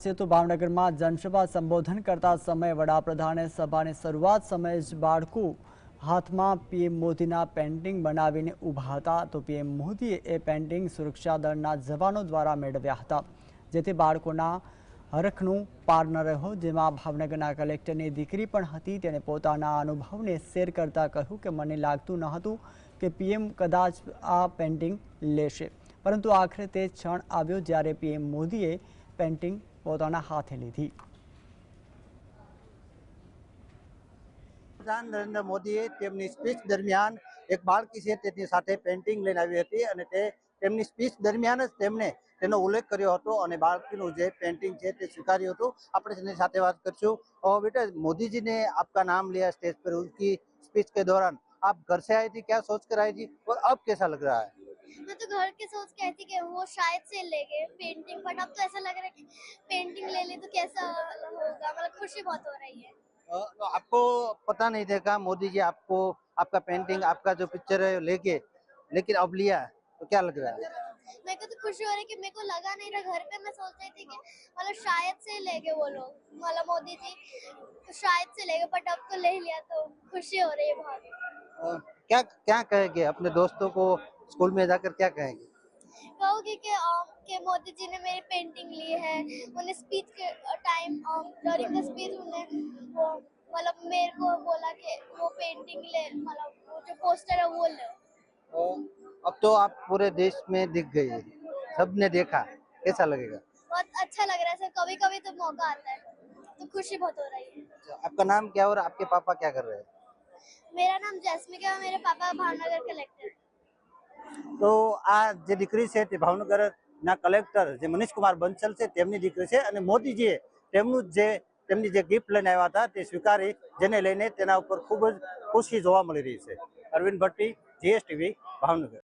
તો ભાવનગરમાં જનસભા સંબોધન કરતા સમયે વડાપ્રધાને સભાની શરૂઆત સમયે જ બાળકો હાથમાં પીએમ મોદીના પેન્ટિંગ બનાવીને ઊભા હતા તો પીએમ મોદીએ એ પેન્ટિંગ સુરક્ષા દળના જવાનો દ્વારા મેળવ્યા હતા, જેથી બાળકોના હરખનું પાર ન રહ્યો। જેમાં ભાવનગરના કલેક્ટરની દીકરી પણ હતી, તેણે પોતાના અનુભવને શેર કરતા કહ્યું કે મને લાગતું ન હતું કે પીએમ કદાચ આ પેન્ટિંગ લેશે, પરંતુ આખરે તે ક્ષણ આવ્યો જ્યારે પીએમ મોદીએ પેન્ટિંગ પોતાના હાથે લીધી। પ્રધાન નરેન્દ્ર મોદીએ તેમની સ્પીચ દરમિયાન એક બાળકી છે તેની સાથે પેન્ટિંગ લઈને આવી હતી અને તેમની સ્પીચ દરમિયાન જ તેમણે તેનો ઉલ્લેખ કર્યો હતો અને બાળકીનું જે पेंटिंग છે તે સ્વીકાર્યું હતું। આપણે તેની સાથે વાત કરશું। और बेटा, मोदी जी ने आपका नाम लिया स्टेज पर, उनकी स्पीच के दौरान आप घर से आई थी, क्या सोच कर आई थी और अब कैसा लग रहा है? मैं तो घर के सोच के आई थी कि वो शायद से ले गए पेंटिंग, बट अब तो ऐसा लग रहा है कि पेंटिंग ले ली तो कैसा होगा, मतलब खुशी बहुत हो रही है। तो आपको पता नहीं देखा मोदी जी आपको आपका पेंटिंग, आपका जो पिक्चर है लेके, लेकिन अब लिया है, तो क्या लग रहा है? मेरे को तो खुशी हो रही है कि मेरे को लगा नहीं था। घर पे मैं सोच रही थी कि मतलब शायद से ले गए वो लोग, मतलब मोदी जी तो शायद से ले गए, बट अब तो ले लिया तो खुशी हो रही है बहुत। क्या क्या कहेंगे अपने दोस्तों को, स्कूल में जाकर क्या कहेंगे? कहूँगी कि मोदी जी ने मेरी पेंटिंग ली है। उन्हें स्पीच के टाइम ड्यूरिंग द स्पीच उन्हें वो मतलब मेरे को बोला कि वो पेंटिंग ले, मतलब वो जो पोस्टर है वो ले। अब तो आप पूरे देश में दिख गई है, सबने देखा, कैसा लगेगा? बहुत अच्छा लग रहा है सर। कभी कभी तो मौका आता है तो खुशी बहुत हो रही है। आपका नाम क्या और आपके पापा क्या कर रहे हैं? मेरा नाम जैस्मिक है और मेरे पापा भावनगर कलेक्टर है। તો આ જે દીકરી છે તે ભાવનગરના કલેક્ટર જે મનીષ કુમાર બંસલ છે તેમની દીકરી છે અને મોદીજીએ તેમની જે ગિફ્ટ લઈને આવ્યા હતા તે સ્વીકારી, જેને લઈને તેના ઉપર ખૂબ જ ખુશી જોવા મળી રહી છે। અરવિંદ ભટ્ટી, GSTV, ભાવનગર।